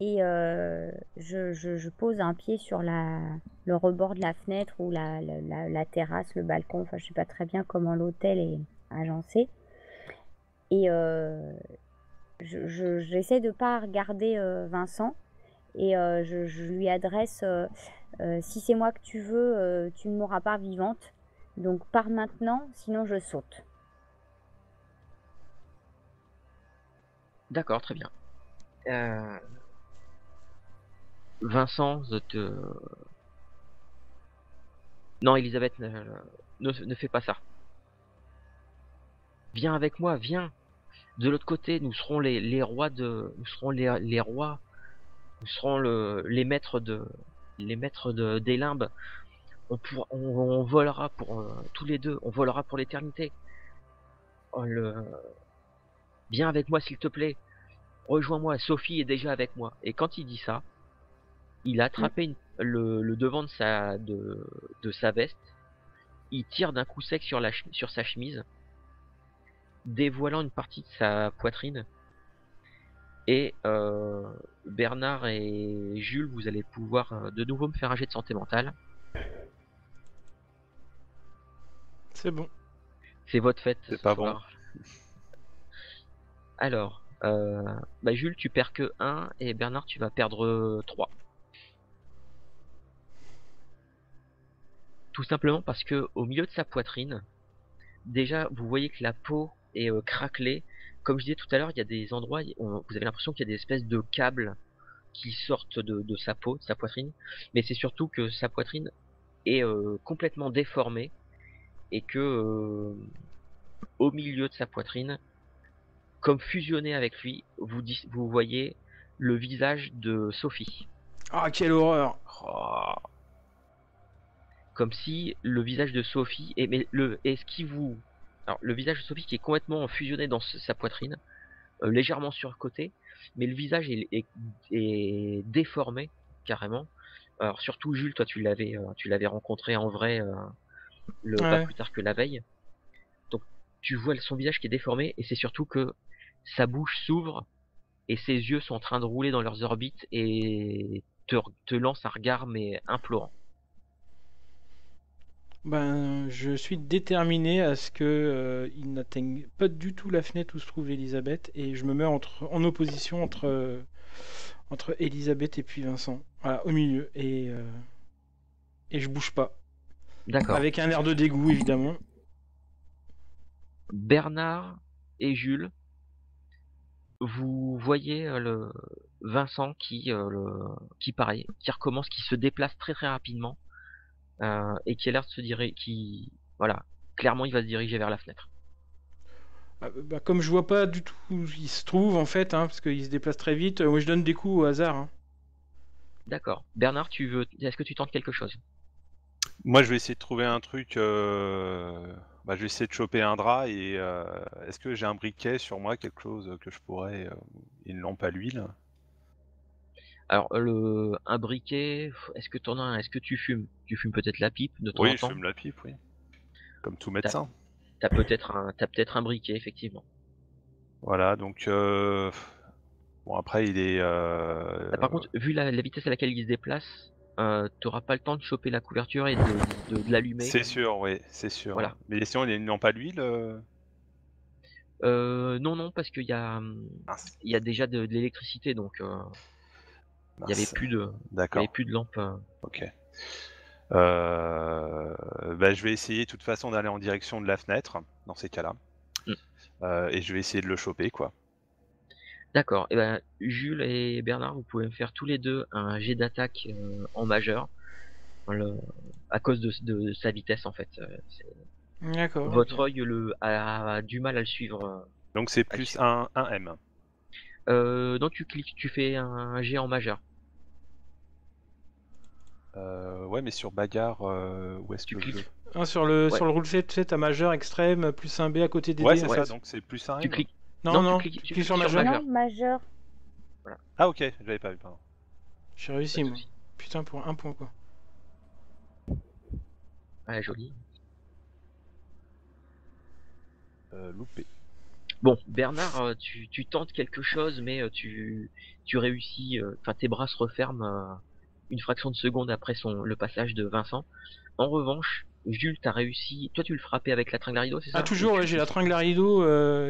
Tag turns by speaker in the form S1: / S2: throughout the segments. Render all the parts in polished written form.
S1: et je pose un pied sur le rebord de la fenêtre ou la terrasse, le balcon, enfin je sais pas très bien comment l'hôtel est agencé et j'essaie de pas regarder, Vincent et je lui adresse, «Si c'est moi que tu veux, tu ne mourras pas vivante, donc pars maintenant, sinon je saute».
S2: D'accord, très bien. Vincent te non, Elisabeth, ne fais pas ça. Viens avec moi, viens. De l'autre côté, nous serons les rois de nous serons les rois, nous serons les maîtres des limbes. On volera pour, tous les 2, on volera pour l'éternité. Oh le Viens avec moi s'il te plaît. Rejoins-moi, Sophie est déjà avec moi. Et quand il dit ça, il a
S1: Mmh.
S2: attrapé le devant de sa veste, il tire d'un coup sec sur sa chemise, dévoilant une partie de sa poitrine. Et Bernard et Jules, vous allez pouvoir de nouveau me faire un jet de santé mentale.
S3: C'est bon.
S2: C'est votre fête
S4: C'est
S2: ce
S4: pas bon.
S2: soir. Alors, bah Jules, tu perds que 1 et Bernard, tu vas perdre 3. Tout simplement parce que au milieu de sa poitrine, déjà, vous voyez que la peau est craquelée. Comme je disais tout à l'heure, il y a des endroits, vous avez l'impression qu'il y a des espèces de câbles qui sortent de sa peau, de sa poitrine. Mais c'est surtout que sa poitrine est complètement déformée et que au milieu de sa poitrine, comme fusionné avec lui, vous voyez le visage de Sophie.
S3: Ah, quelle horreur. Oh.
S2: Comme si le visage de Sophie et ce qui vous alors le visage de Sophie qui est complètement fusionné dans sa poitrine, légèrement surcoté, mais le visage est déformé carrément. Alors surtout Jules, toi tu l'avais rencontré en vrai, pas
S3: Ouais.
S2: plus tard que la veille. Donc tu vois son visage qui est déformé et c'est surtout que sa bouche s'ouvre et ses yeux sont en train de rouler dans leurs orbites et te lancent un regard mais implorant.
S3: Ben, je suis déterminé à ce que il n'atteigne pas du tout la fenêtre où se trouve Elisabeth et je me mets en opposition entre Elisabeth et puis Vincent. Voilà, au milieu. Et je bouge pas.
S2: D'accord.
S3: Avec un air de dégoût, évidemment.
S2: Bernard et Jules, vous voyez le Vincent qui pareil, qui recommence, qui se déplace très très rapidement et qui a l'air de se diriger, voilà, clairement il va se diriger vers la fenêtre.
S3: Bah, comme je vois pas du tout où il se trouve, en fait, hein, parce qu'il se déplace très vite, moi je donne des coups au hasard. Hein.
S2: D'accord. Bernard, est-ce que tu tentes quelque chose?
S4: Moi, je vais essayer de trouver un truc. Bah, je vais essayer de choper un drap et est-ce que j'ai un briquet sur moi, quelque chose que je pourrais, une lampe à l'huile?
S2: Alors un briquet, est-ce que t'en as un? Est-ce que tu fumes? Tu fumes peut-être la pipe de temps en
S4: Oui, je
S2: temps?
S4: fume la pipe, oui, comme tout
S2: T'as
S4: médecin.
S2: t'as peut-être un briquet effectivement.
S4: Voilà, donc bon après il est,
S2: Par contre, vu la vitesse à laquelle il se déplace, tu pas le temps de choper la couverture et de l'allumer.
S4: c'est sûr, oui, c'est sûr.
S2: Voilà.
S4: Mais sinon il y a une lampe à l'huile,
S2: Non, non, parce
S4: Mince,
S2: il y a déjà de l'électricité, donc
S4: mince.
S2: il y avait
S4: D'accord,
S2: plus de lampe.
S4: OK. Bah, je vais essayer de toute façon d'aller en direction de la fenêtre, dans ces cas-là,
S2: Mmh.
S4: et je vais essayer de le choper, quoi.
S2: D'accord. Et ben, Jules et Bernard, vous pouvez me faire tous les 2 un jet d'attaque, en majeur, le à cause de sa vitesse, en fait,
S3: D'accord, ok.
S2: votre œil a du mal à le suivre,
S4: Donc c'est
S2: à le
S4: plus
S2: suivre.
S4: un M.
S2: Non, tu cliques, tu fais un jet en majeur.
S4: Ouais, mais sur bagarre, où est-ce
S2: Tu
S4: que je
S2: cliques
S3: Ah, sur
S2: ouais,
S3: le relevé, tu sais, t'as majeur, extrême, plus un B à côté des
S4: ouais,
S3: D,
S4: c'est
S3: en
S2: ouais,
S4: ça,
S3: fait.
S4: donc c'est plus un
S2: tu
S4: M?
S2: cliques
S3: Non,
S2: non,
S3: non,
S2: tu
S3: clique sur
S2: cliques sur
S3: majeur.
S1: Non,
S2: majeur.
S1: majeur.
S2: Voilà,
S4: Ah OK, j'avais pas vu, pardon.
S3: J'ai
S2: pas
S3: réussi,
S2: de
S3: moi.
S2: souci.
S3: Putain, pour un point, quoi.
S2: Ouais, joli.
S4: Loupé.
S2: Bon, Bernard, tu tentes quelque chose, mais tu réussis. Enfin, tes bras se referment une fraction de seconde après le passage de Vincent. En revanche, Jules, t'as réussi. Toi, tu le frappais avec la tringlarido, c'est
S3: Ah,
S2: ça? Ou
S3: toujours, ouais, j'ai la tringlarido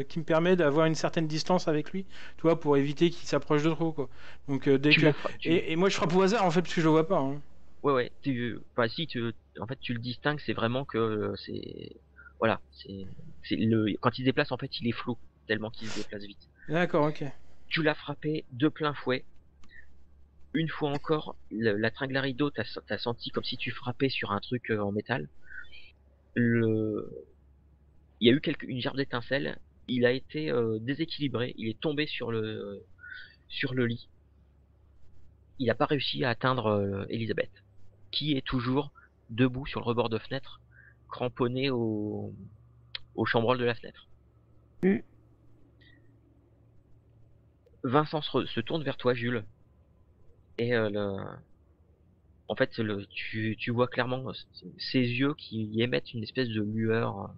S3: qui me permet d'avoir une certaine distance avec lui, tu vois, pour éviter qu'il s'approche de trop, quoi. Donc, dès
S2: tu
S3: que.
S2: l'as fra- tu...
S3: Et moi, je frappe au hasard, en fait, parce que je le vois pas. Hein.
S2: Ouais, ouais. Enfin, si en fait, tu le distingues, c'est vraiment que voilà, quand il se déplace, en fait, il est flou tellement qu'il se déplace vite.
S3: D'accord, ok.
S2: Tu l'as frappé de plein fouet. Une fois encore, la tringlarido, t'as senti comme si tu frappais sur un truc en métal. Le... Il y a eu une gerbe d'étincelle. Il a été déséquilibré. Il est tombé sur le lit. Il n'a pas réussi à atteindre Elisabeth, qui est toujours debout sur le rebord de fenêtre, cramponnée au chambranle de la fenêtre.
S1: Mm.
S2: Vincent se tourne vers toi, Jules, et en fait, tu vois clairement ses yeux qui émettent une espèce de lueur,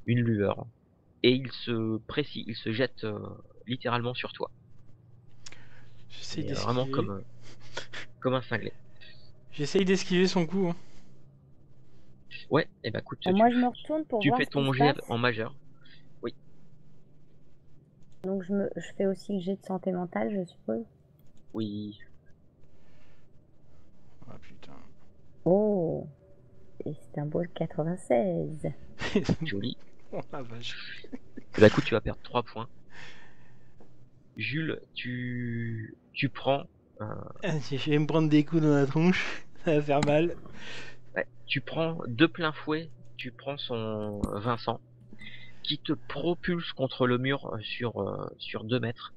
S2: une lueur, et il se jette littéralement sur toi,
S3: J'essaye
S2: mais vraiment
S3: d'esquiver.
S2: comme un cinglé.
S3: J'essaye d'esquiver son coup. Hein.
S2: Ouais, et bah écoute,
S1: Moi, je me retourne pour
S2: tu
S1: voir
S2: fais
S1: ce qui
S2: ton
S1: se
S2: jet
S1: passe.
S2: en majeur. Oui,
S1: Donc, je fais aussi le jet de santé mentale, je suppose.
S2: oui.
S3: Ah putain.
S1: Oh, et c'est un beau 96.
S2: Joli.
S3: Oh la vache.
S2: Et bah écoute, tu vas perdre 3 points. Jules, tu prends, euh,
S3: Je vais me prendre des coups dans la tronche. Ça va faire mal.
S2: ouais, tu prends de plein fouet, tu prends son Vincent, qui te propulse contre le mur sur 2 mètres.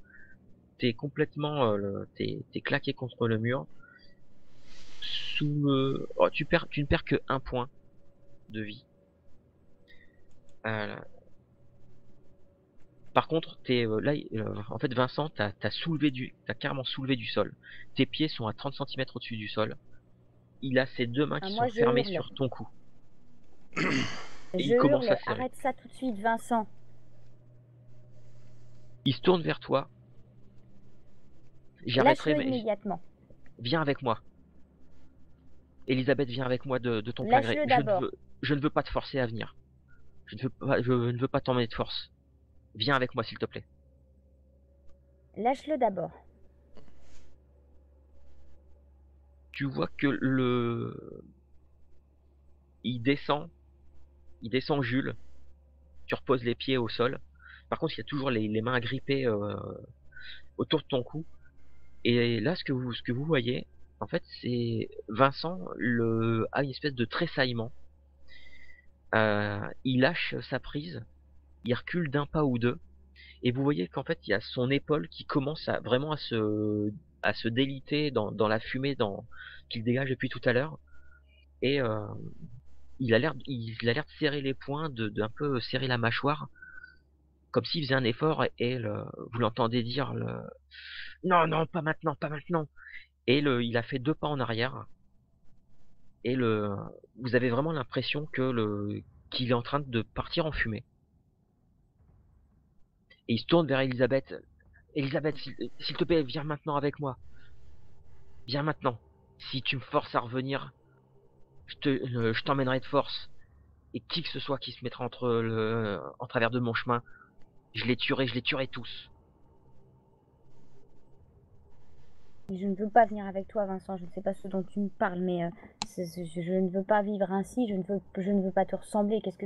S2: T'es complètement, t'es claqué contre le mur. Oh, tu ne perds que 1 point de vie. Euh, Par contre, là, en fait, Vincent, t'as carrément soulevé du sol. Tes pieds sont à 30 centimètres au-dessus du sol. Il a ses 2 mains
S1: Ah,
S2: qui
S1: moi,
S2: sont
S1: je
S2: fermées
S1: hurle.
S2: sur ton cou. Et
S1: Je
S2: il commence à
S1: hurle,
S2: serrer.
S1: arrête ça tout de suite, Vincent.
S2: Il se tourne vers toi. J'arrêterai,
S1: Lâche-le
S2: mais
S1: immédiatement.
S2: viens avec moi. Elisabeth, viens avec moi de ton plein gré.
S1: Lâche-le d'abord.
S2: Je ne veux pas te forcer à venir. Je ne veux pas t'emmener de force. Viens avec moi, s'il te plaît.
S1: Lâche-le d'abord.
S2: Tu vois que il descend, Jules. Tu reposes les pieds au sol. Par contre, il y a toujours les mains agrippées autour de ton cou. Et là, ce que vous voyez, en fait, c'est Vincent a une espèce de tressaillement. Il lâche sa prise, il recule d'un pas ou deux, et vous voyez qu'en fait, il y a son épaule qui commence vraiment à se déliter dans la fumée qu'il dégage depuis tout à l'heure. Et il a l'air de serrer les poings, d'un peu serrer la mâchoire, comme s'il faisait un effort, et vous l'entendez dire non, non, pas maintenant, pas maintenant. Et il a fait 2 pas en arrière, et vous avez vraiment l'impression qu'il est en train de partir en fumée. Et il se tourne vers Elisabeth. Elisabeth, s'il te plaît, viens maintenant avec moi. Viens maintenant. Si tu me forces à revenir, je t'emmènerai de force. Et qui que ce soit qui se mettra en travers de mon chemin, je les tuerai tous.
S1: Je ne veux pas venir avec toi, Vincent. Je ne sais pas ce dont tu me parles, mais je ne veux pas vivre ainsi. Je ne veux pas te ressembler. Qu'est-ce que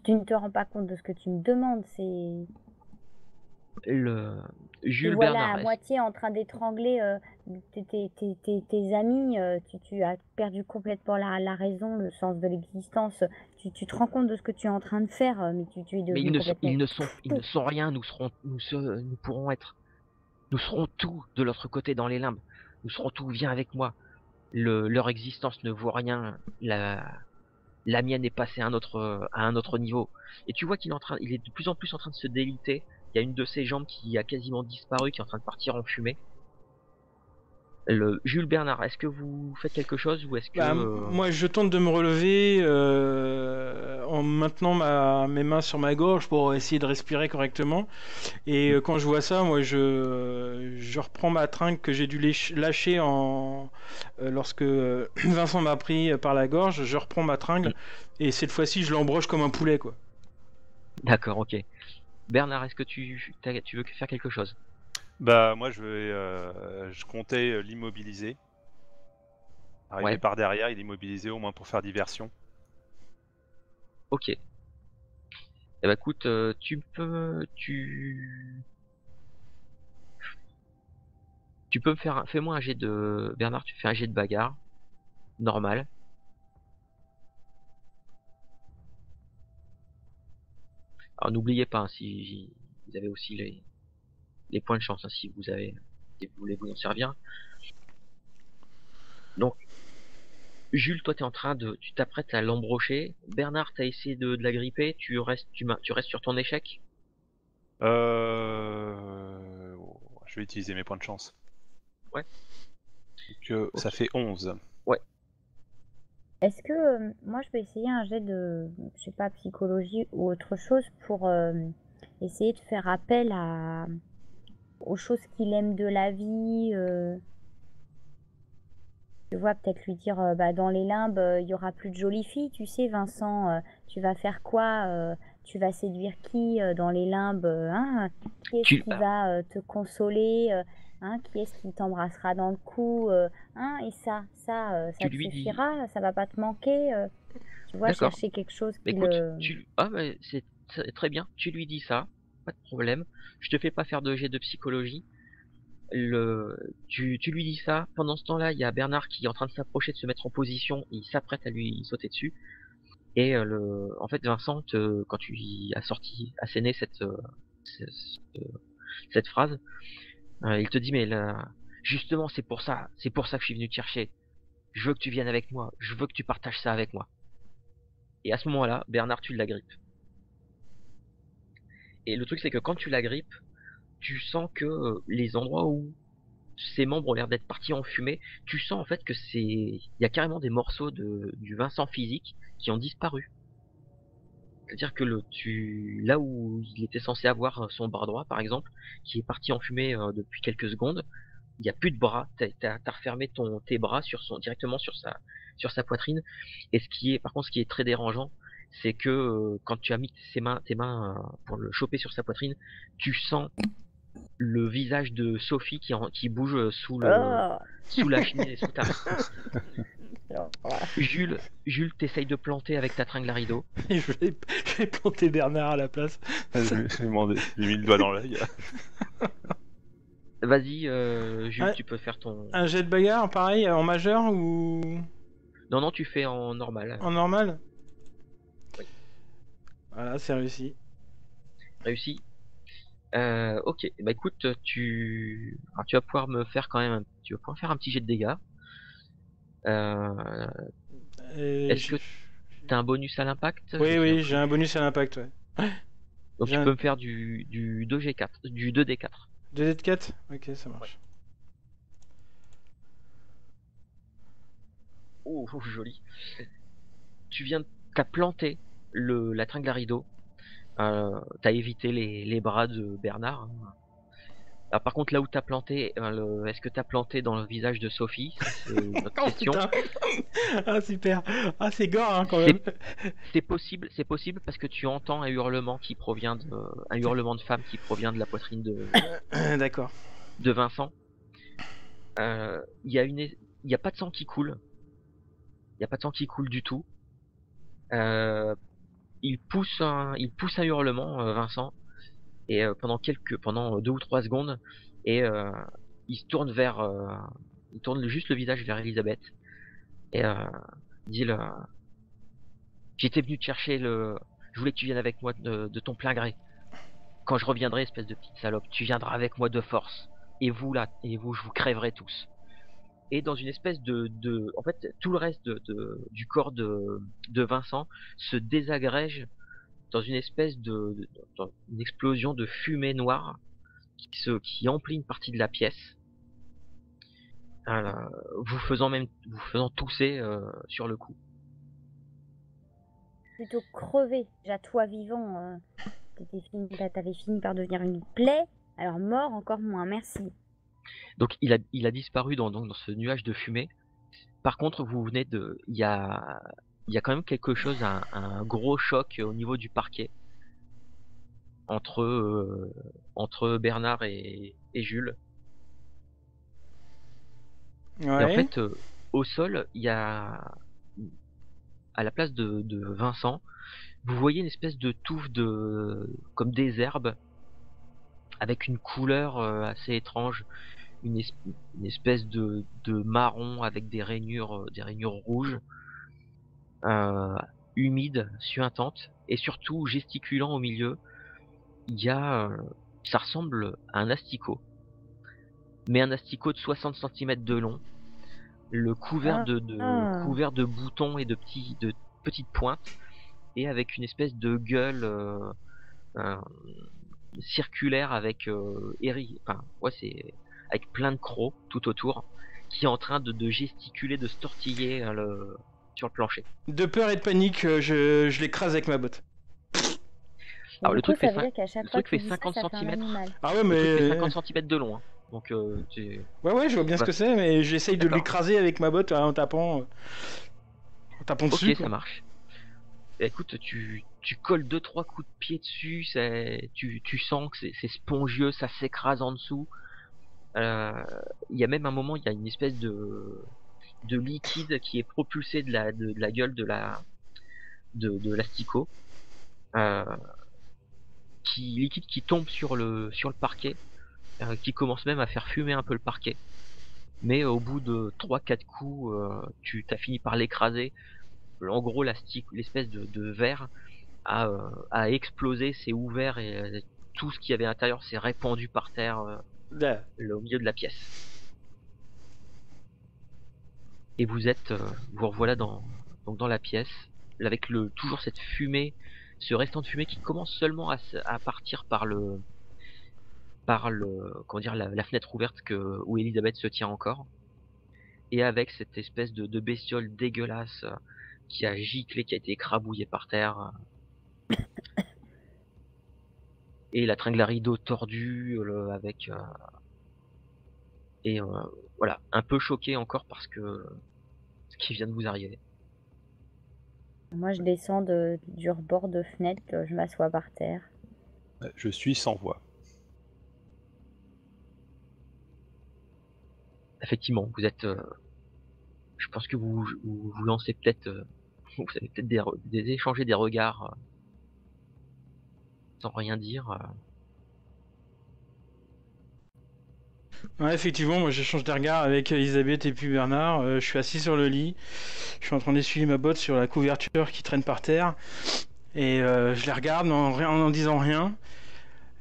S1: tu ne te rends pas compte de ce que tu me demandes? C'est Tu
S2: Jules
S1: vois là à
S2: Bernard,
S1: moitié en train d'étrangler tes amis. Tu as perdu complètement la raison, le sens de l'existence. Tu te rends compte de ce que tu es en train de faire, mais tu es
S2: mais
S1: devenu complètement
S2: ils ne sont rien. Nous pourrons être, nous serons tout de l'autre côté dans les limbes. Nous serons tout. Viens avec moi. Leur existence ne vaut rien. La mienne est passée à un autre niveau. Et tu vois il est de plus en plus en train de se déliter. Il y a une de ses jambes qui a quasiment disparu, qui est en train de partir en fumée. Jules Bernard, est-ce que vous faites quelque chose ou est-ce que
S3: Bah, moi, je tente de me relever en maintenant mes mains sur ma gorge pour essayer de respirer correctement. Et quand je vois ça, moi, je reprends ma tringle que j'ai dû lâcher lorsque Vincent m'a pris par la gorge. Je reprends ma tringle et cette fois-ci, je l'embroche comme un poulet, quoi.
S2: D'accord, ok. Bernard, est-ce que tu veux faire quelque chose?
S4: Bah moi je comptais l'immobiliser. Arriver
S2: Ouais.
S4: par derrière, il est immobilisé au moins pour faire diversion.
S2: Ok. Eh ben écoute, tu peux me faire fais-moi un jet de Bernard, tu fais un jet de bagarre normal. Alors n'oubliez pas, hein, si vous avez aussi les points de chance, hein, si vous voulez vous en servir. Donc Jules, toi tu t'apprêtes à l'embrocher. Bernard, t'as essayé de la gripper. Tu restes sur ton échec.
S4: Je vais utiliser mes points de chance.
S2: Ouais.
S4: Donc ça
S2: Ok.
S4: fait 11.
S2: Ouais.
S1: Est-ce que moi je peux essayer un jet de, je sais pas, psychologie ou autre chose pour essayer de faire appel aux choses qu'il aime de la vie. Tu vois, peut-être lui dire, bah, dans les limbes, il y aura plus de jolies filles, tu sais, Vincent, tu vas faire quoi? Tu vas séduire qui dans les limbes? Hein? Qui est-ce qui va te consoler? Hein? Qui est-ce qui t'embrassera dans le cou? Hein? Et ça te
S2: Tu lui dis.
S1: suffira? Ça va pas te manquer? Tu vois,
S2: D'accord.
S1: chercher quelque chose qui
S2: Écoute,
S1: le...
S2: mais c'est très bien. Tu lui dis ça, pas de problème. Je te fais pas faire de jet de psychologie. Tu lui dis ça. Pendant ce temps-là, il y a Bernard qui est en train de s'approcher, de se mettre en position. Il s'apprête à lui sauter dessus. Et en fait, Vincent, quand tu lui as asséné cette phrase, il te dit, mais là, justement, c'est pour ça que je suis venu te chercher. Je veux que tu viennes avec moi. Je veux que tu partages ça avec moi. Et à ce moment-là, Bernard, tu l'agrippes. Et le truc, c'est que quand tu l'agrippes, tu sens que les endroits où ses membres ont l'air d'être partis en fumée, tu sens en fait que il y a carrément des morceaux du Vincent physique qui ont disparu. C'est-à-dire que là où il était censé avoir son bras droit, par exemple, qui est parti en fumée depuis quelques secondes, il n'y a plus de bras. T'as refermé tes bras directement sur sa poitrine. Et par contre, ce qui est très dérangeant, c'est que quand tu as mis tes mains pour le choper sur sa poitrine, tu sens le visage de Sophie qui bouge sous la chemise et sous ta main. Jules, t'essayes de planter avec ta tringle à rideau.
S3: Je vais planter Bernard à la place.
S4: J'ai mis le doigt dans l'œil.
S2: Vas-y, Jules,
S3: Ah.
S2: tu peux faire ton...
S3: Un jet de bagarre, pareil, en majeur ou
S2: Non, tu fais en normal.
S3: en normal?
S2: Oui.
S3: Voilà, c'est réussi.
S2: Réussi. Ok, bah écoute, alors, tu vas pouvoir me faire quand même, tu vas pouvoir faire un petit jet de dégâts. Est-ce que t'as un bonus à l'impact?
S3: Oui, j'ai un bonus à l'impact, ouais.
S2: Donc tu peux me faire du 2G4, du 2D4.
S3: 2Z4? Ok, ça marche.
S2: Oh, joli. T'as planté la tringle à rideau. T'as évité les bras de Bernard, hein. Alors, par contre, là où t'as planté, est-ce que t'as planté dans le visage de Sophie? Ça, c'est une autre
S3: Oh
S2: question.
S3: putain! Ah super! Ah c'est gore hein, quand même!
S2: C'est possible parce que tu entends un hurlement de femme qui provient de la poitrine
S3: D'accord.
S2: de Vincent. Il y a pas de sang qui coule. Il y a pas de sang qui coule du tout. Il pousse un hurlement, Vincent, et pendant 2 ou 3 secondes, et il se tourne il tourne juste le visage vers Elisabeth, et il dit j'étais venu te chercher, je voulais que tu viennes avec moi de ton plein gré. Quand je reviendrai, espèce de petite salope, tu viendras avec moi de force. Et vous là, je vous crèverai tous. Et dans une espèce en fait, tout le reste du corps de Vincent se désagrège dans une espèce dans une explosion de fumée noire qui emplit une partie de la pièce, vous faisant tousser sur le coup.
S1: plutôt crever. Déjà, toi vivant, t'avais fini par devenir une plaie. Alors mort, encore moins. Merci.
S2: Donc il a disparu dans ce nuage de fumée. Par contre, vous venez de, il y a quand même quelque chose, un gros choc au niveau du parquet entre Bernard et Jules. Et en
S3: Ouais.
S2: fait, au sol, il y a, à la place de Vincent, vous voyez une espèce de touffe comme des herbes, avec une couleur assez étrange, une espèce de marron avec des rainures rouges, humides, suintantes, et surtout gesticulant au milieu. Il y a, ça ressemble à un asticot, mais un asticot de 60 centimètres de long, le couvert
S1: Ah.
S2: couvert de boutons et de petites pointes, et avec une espèce de gueule euh, circulaire avec enfin ouais, c'est avec plein de crocs tout autour, qui est en train de gesticuler, de se tortiller sur le plancher.
S3: De peur et de panique, je l'écrase avec ma botte.
S1: Et
S2: Alors
S1: du
S2: le
S1: coup,
S2: truc fait
S1: ça veut dire qu'à chaque fois que tu dis ça,
S2: 50
S1: ça fait un
S2: centimètres.
S1: animal.
S3: Ah ouais,
S2: Le truc fait
S3: mais
S2: 50 centimètres de long, hein. Donc
S3: ouais, je vois bien ce
S2: Ouais.
S3: que c'est, mais j'essaye de
S2: D'accord.
S3: l'écraser avec ma botte en tapant dessus.
S2: Ok,
S3: Quoi.
S2: ça marche. Bah, écoute, tu colles 2-3 coups de pied dessus, tu sens que c'est spongieux, ça s'écrase en dessous. Il y a même un moment, il y a une espèce de liquide qui est propulsé de la gueule de l'asticot, euh, liquide qui tombe sur le parquet, qui commence même à faire fumer un peu le parquet. Mais au bout de 3-4 coups, tu t'as fini par l'écraser. En gros, l'espèce de verre a explosé, s'est ouvert, et tout ce qu'il y avait à l'intérieur s'est répandu par terre
S3: Là.
S2: au milieu de la pièce. Et vous revoilà donc dans la pièce, avec toujours cette fumée, ce restant de fumée qui commence seulement à partir comment dire, la fenêtre ouverte où Elisabeth se tient encore, et avec cette espèce de bestiole dégueulasse qui a giclé, qui a été écrabouillée par terre, et la tringle à rideau tordue, avec et voilà, un peu choqué encore parce que ce qui vient de vous arriver.
S1: Moi, je descends du rebord de fenêtre, je m'assois par terre.
S4: Je suis sans voix.
S2: Effectivement, vous êtes, je pense que vous lancez peut-être, vous avez peut-être échanger des regards sans rien dire.
S3: Ouais, effectivement, moi j'échange des regards avec Elisabeth et puis Bernard. Je suis assis sur le lit. Je suis en train d'essuyer ma botte sur la couverture qui traîne par terre. Et je les regarde en disant rien.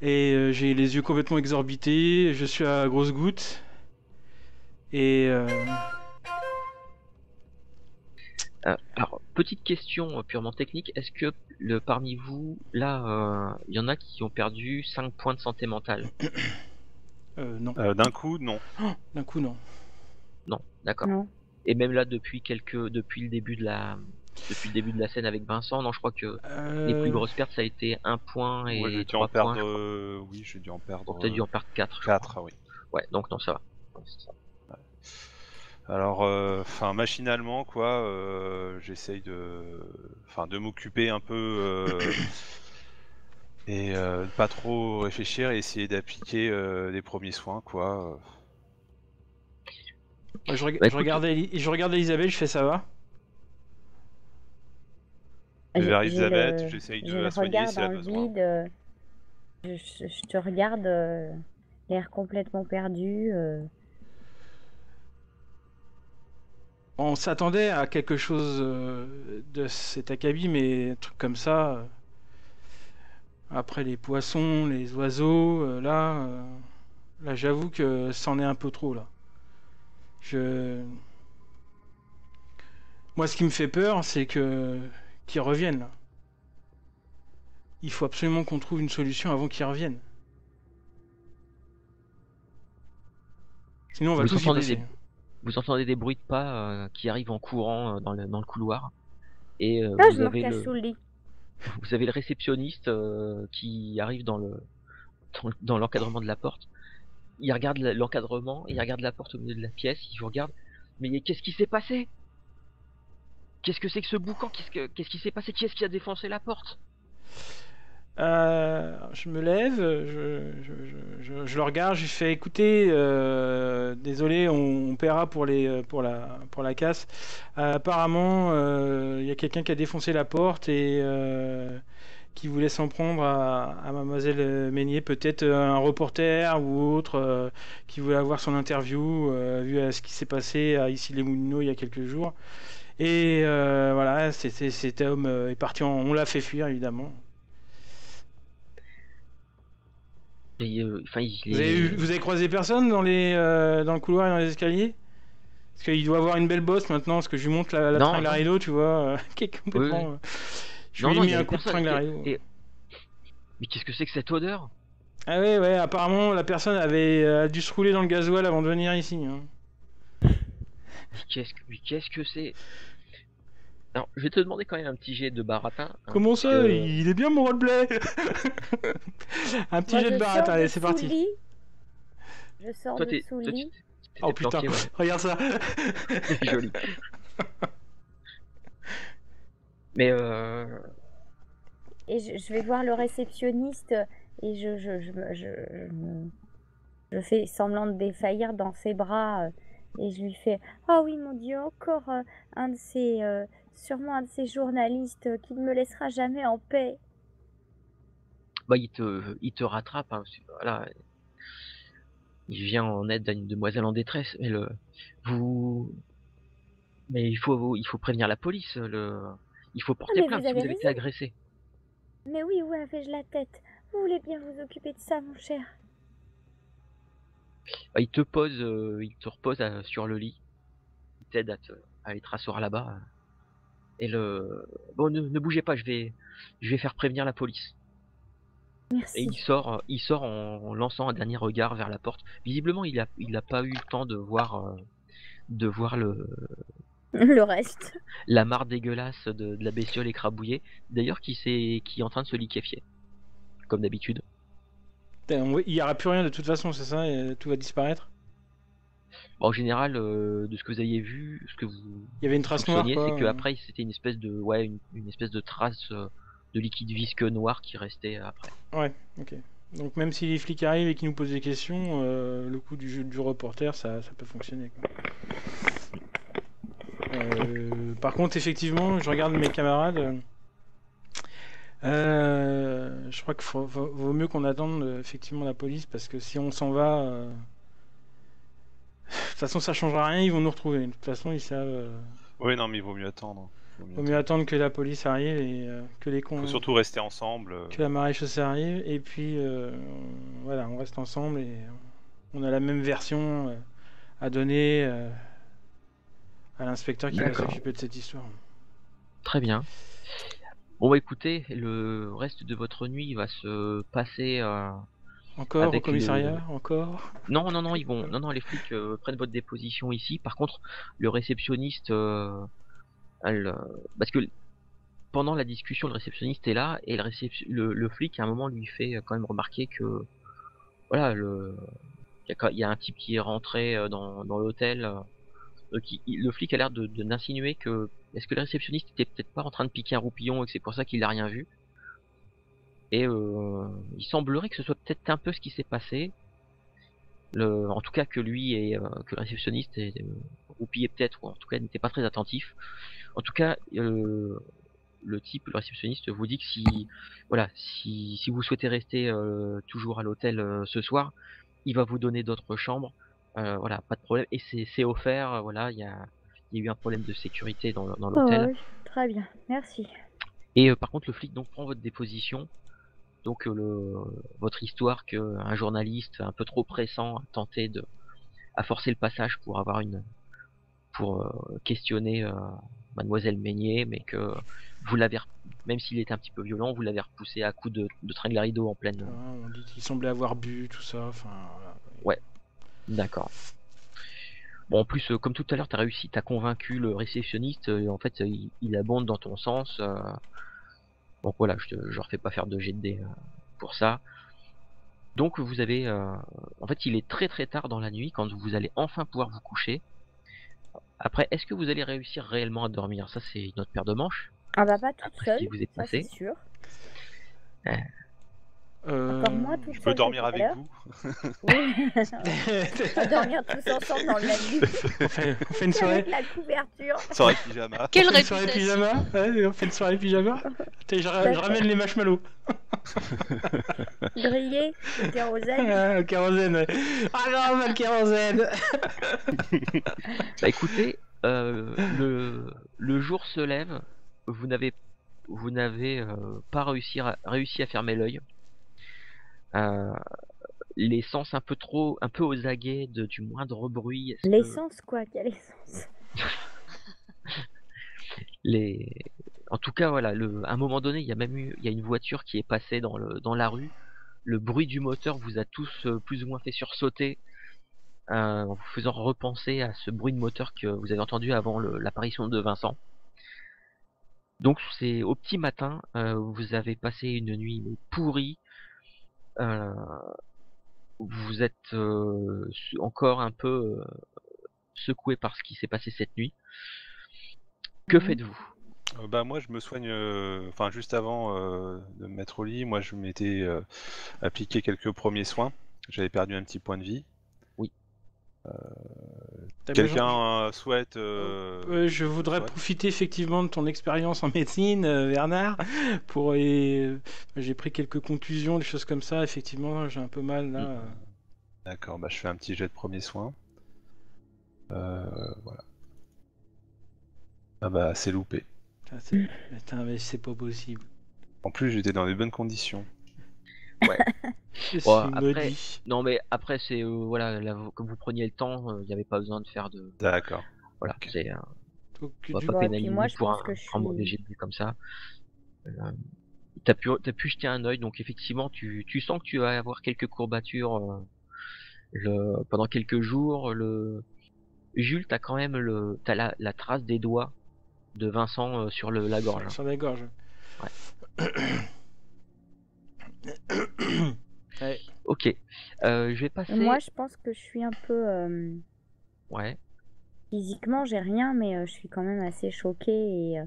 S3: Et j'ai les yeux complètement exorbités. Je suis à grosses gouttes. Et
S2: Alors, petite question purement technique, est-ce que parmi vous, là, il y en a qui ont perdu 5 points de santé mentale?
S3: non.
S4: D'un coup, non.
S3: Oh, d'un coup, non.
S2: Non, d'accord.
S1: Non.
S2: Et même là, depuis le début de la scène avec Vincent, non, je crois que les plus grosses pertes, ça a été 1 point
S4: Moi, j'ai
S2: et
S4: dû en
S2: 3 points,
S4: perdre.
S2: je crois.
S4: Oui, j'ai dû en perdre.
S2: Bon, t'as dû en perdre 4, je crois.
S4: 4, oui.
S2: Ouais, donc non, ça va. Ouais, c'est ça.
S4: Alors, machinalement, quoi, j'essaye de m'occuper un peu et de pas trop réfléchir et essayer d'appliquer des premiers soins, quoi.
S3: Moi, je
S2: Bah, écoute,
S3: regarde Elisabeth, je fais ça va.
S4: Je vais vers
S1: J'ai
S4: Elisabeth,
S1: le,
S4: j'essaye
S1: j'ai
S4: de
S1: le
S4: la soigner
S1: regard
S4: si elle a
S1: dans le
S4: besoin.
S1: vide. Je te regarde, l'air complètement perdu.
S3: On s'attendait à quelque chose de cet acabit, mais un truc comme ça. Après les poissons, les oiseaux, là j'avoue que c'en est un peu trop là. Moi, ce qui me fait peur, c'est qu'ils reviennent là. Il faut absolument qu'on trouve une solution avant qu'ils reviennent. Sinon, on va tous y passer.
S2: Vous entendez des bruits de pas qui arrivent en courant dans le couloir, et
S1: Ah, je
S2: vous
S1: me
S2: avez
S1: recache sous le lit.
S2: vous avez le réceptionniste qui arrive dans l'encadrement de la porte. Il regarde l'encadrement, il regarde la porte au milieu de la pièce, il vous regarde. Mais qu'est-ce qui s'est passé? Qu'est-ce que c'est que ce boucan? Qu'est-ce qui s'est passé? Qui est-ce qui a défoncé la porte?
S3: Je me lève, je le regarde, je lui fais écouter, désolé, on paiera pour pour la casse. Apparemment, il y a quelqu'un qui a défoncé la porte et qui voulait s'en prendre à Mademoiselle Meignet, peut-être un reporter ou autre qui voulait avoir son interview, vu à ce qui s'est passé à Issy-les-Moulineaux il y a quelques jours. Et voilà, cet homme est parti, on l'a fait fuir évidemment.
S2: Et, enfin,
S3: Vous avez croisé personne dans dans le couloir et dans les escaliers? Parce qu'il doit avoir une belle bosse maintenant, parce que je lui montre la
S2: Non,
S3: tringle à
S2: non.
S3: rideau, tu vois, qui est
S2: Oui,
S3: complètement.
S2: oui.
S3: Je
S2: Non,
S3: lui ai
S2: non, il
S3: mis
S2: y
S3: un
S2: avait
S3: coup de
S2: personne.
S3: tringle à rideau.
S2: Mais qu'est-ce que c'est que cette odeur?
S3: Ah ouais, ouais, apparemment la personne avait a dû se rouler dans le gasoil avant de venir ici. Hein.
S2: Mais qu'est-ce que c'est? Alors, je vais te demander quand même un petit jet de baratin. Hein,
S3: Comment
S2: parce
S3: ça?
S2: que
S3: Il est bien mon roleplay. Un petit
S1: Moi,
S3: jet de
S1: je
S3: barat,
S1: sors
S3: allez,
S1: de
S3: c'est
S1: sous le
S3: parti.
S1: lit. Je sors
S2: toi,
S1: de
S2: t'es,
S1: sous le
S2: toi,
S1: lit.
S3: Oh
S2: t'es
S3: putain,
S2: planqué, ouais.
S3: regarde ça.
S2: C'est joli. Mais
S1: Et je vais voir le réceptionniste et je fais semblant de défaillir dans ses bras et je lui fais « Oh oui, mon Dieu, encore un de ces... sûrement un de ces journalistes qui ne me laissera jamais en paix.
S2: bah, il te rattrape. Hein, voilà, il vient en aide à une demoiselle en détresse. Mais il faut prévenir la police. Il faut
S1: Ah,
S2: porter
S1: mais
S2: plainte
S1: vous
S2: si vous
S1: avez
S2: avez été
S1: raison.
S2: agressé.
S1: Mais oui, où avais-je la tête? Vous voulez bien vous occuper de ça, mon cher?
S2: Bah, il te repose sur le lit. Il t'aide à aller te rasseoir là-bas. Et bon, ne bougez pas, je vais faire prévenir la police. Et
S1: Merci.
S2: il sort en lançant un dernier regard vers la porte. Visiblement, il a pas eu le temps de voir
S1: Le reste.
S2: la mare dégueulasse de la bestiole écrabouillée. D'ailleurs, qui est en train de se liquéfier, comme d'habitude.
S3: Il n'y aura plus rien de toute façon, c'est ça, et tout va disparaître.
S2: Bon, en général, de ce que vous aviez vu, ce que vous
S3: Il y avait une trace noire,
S2: soupçonniez, c'est
S3: quoi.
S2: qu'après c'était une espèce de une espèce de trace de liquide visqueux noir qui restait après.
S3: Ouais, ok. Donc même si les flics arrivent et qu'ils nous posent des questions, le coup du reporter, ça peut fonctionner. Quoi. Par contre, effectivement, je regarde mes camarades. Je crois qu'il vaut mieux qu'on attende effectivement la police parce que si on s'en va, de toute façon ça changera rien, ils vont nous retrouver. De toute façon, ils savent.
S4: Oui, non, mais il vaut mieux attendre.
S3: Vaut mieux attendre que la police arrive et que les cons.
S4: Faut surtout rester ensemble.
S3: Que la maréchaussée arrive et puis voilà, on reste ensemble et on a la même version à donner à l'inspecteur qui va s'occuper de cette histoire.
S2: Très bien. Bon bah écoutez, le reste de votre nuit va se passer
S3: encore
S2: avec
S3: au commissariat, encore.
S2: Non, les flics prennent votre déposition ici. Par contre, le réceptionniste, parce que pendant la discussion, le réceptionniste est là et le flic à un moment lui fait quand même remarquer que voilà, il y a un type qui est rentré dans l'hôtel. Le flic a l'air de d'insinuer que est-ce que le réceptionniste était peut-être pas en train de piquer un roupillon et que c'est pour ça qu'il a rien vu. Et il semblerait que ce soit peut-être un peu ce qui s'est passé. En tout cas que lui et que le réceptionniste roupillait peut-être, ou en tout cas n'était pas très attentif. En tout cas, le réceptionniste vous dit que si vous souhaitez rester toujours à l'hôtel ce soir, il va vous donner d'autres chambres. Voilà, pas de problème. Et c'est offert. Voilà, il y a eu un problème de sécurité dans l'hôtel.
S1: Oh, très bien, merci.
S2: Et par contre, le flic donc prend votre déposition. Donc votre histoire qu'un journaliste un peu trop pressant a tenté à forcer le passage pour questionner Mademoiselle Meignet, mais que vous l'avez, même s'il était un petit peu violent, vous l'avez repoussé à coups de tringle à rideau en pleine.
S3: On dit qu'il semblait avoir bu, tout ça. Enfin. Voilà.
S2: Ouais, d'accord. Bon, en plus, comme tout à l'heure, t'as convaincu le réceptionniste. En fait, il abonde dans ton sens. Donc voilà, je refais pas faire de jet de dés pour ça. Donc vous avez... en fait, il est très très tard dans la nuit quand vous allez enfin pouvoir vous coucher. Après, est-ce que vous allez réussir réellement à dormir? Ça, c'est une autre paire de manches.
S1: Ah bah pas toute
S2: Après,
S1: seule,
S2: si vous êtes
S1: ça c'est
S2: passé.
S1: sûr.
S2: Euh,
S1: Encore moi
S3: Euh,
S1: toute
S4: Je peux
S1: seule que
S4: dormir
S1: tout à
S4: avec
S1: l'heure.
S4: vous?
S1: Oui, on va dormir tous ensemble dans le même lit
S3: on fait une soirée.
S1: avec la couverture.
S4: Soirée pyjama.
S5: Quelle
S3: On fait une soirée
S5: réputation!
S3: pyjama. Ouais, on fait une soirée pyjama. Attends, je ramène les marshmallows.
S1: Grillé, le kérosène.
S3: Ah, le kérosène. Ouais. Ah non, pas le kérosène.
S2: Bah écoutez, le jour se lève, vous n'avez pas réussi à fermer l'œil. Les sens un peu aux aguets du moindre bruit.
S1: L'essence quoi, quelle essence?
S2: En tout cas, voilà, à un moment donné, il y a une voiture qui est passée dans la rue. Le bruit du moteur vous a tous plus ou moins fait sursauter, en vous faisant repenser à ce bruit de moteur que vous avez entendu avant l'apparition de Vincent. Donc c'est au petit matin, vous avez passé une nuit pourrie. Vous êtes encore un peu secoué par ce qui s'est passé cette nuit. Que faites-vous?
S4: Bah moi je me soigne, enfin juste avant de me mettre au lit, moi je m'étais appliqué quelques premiers soins. J'avais perdu un petit point de vie.
S2: Oui.
S4: Quelqu'un souhaite...
S3: Je voudrais
S4: souhaite
S3: profiter effectivement de ton expérience en médecine, Bernard, pour j'ai pris quelques contusions, des choses comme ça. Effectivement, j'ai un peu mal là.
S4: D'accord, bah je fais un petit jet de premiers soins. Voilà. Ah bah c'est loupé.
S3: Putain, mais c'est pas possible.
S4: En plus j'étais dans les bonnes conditions.
S2: Ouais.
S3: Je suis
S2: Après,
S3: maudit.
S2: non mais après c'est voilà, là, comme vous preniez le temps, il n'y avait pas besoin de faire de.
S4: D'accord.
S2: Voilà,
S4: Ok.
S2: c'est
S3: Donc,
S2: on va
S3: du
S2: pas
S1: Bon, et puis
S2: pénaliser
S1: moi, je
S2: pour
S1: pense que
S2: un mauvais jet de vue comme ça. T'as pu jeter un œil, donc effectivement tu sens que tu vas avoir quelques courbatures pendant quelques jours. Jules, t'as quand même t'as la trace des doigts de Vincent sur la gorge.
S3: sur la gorge.
S2: Ouais.
S3: Ouais.
S2: Ok. Je vais passer.
S1: Moi, je pense que je suis un peu...
S2: Ouais.
S1: Physiquement, j'ai rien, mais je suis quand même assez choquée et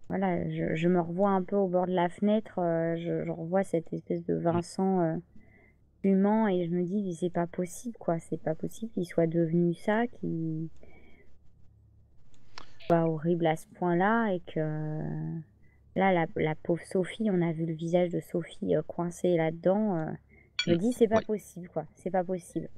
S1: voilà, je me revois un peu au bord de la fenêtre, je revois cette espèce de Vincent fumant et je me dis, mais c'est pas possible, quoi, c'est pas possible qu'il soit devenu ça, qu'il soit horrible à ce point-là et que là, la pauvre Sophie, on a vu le visage de Sophie coincé là-dedans, je me dis, c'est pas
S2: Ouais.
S1: possible, quoi, c'est pas possible.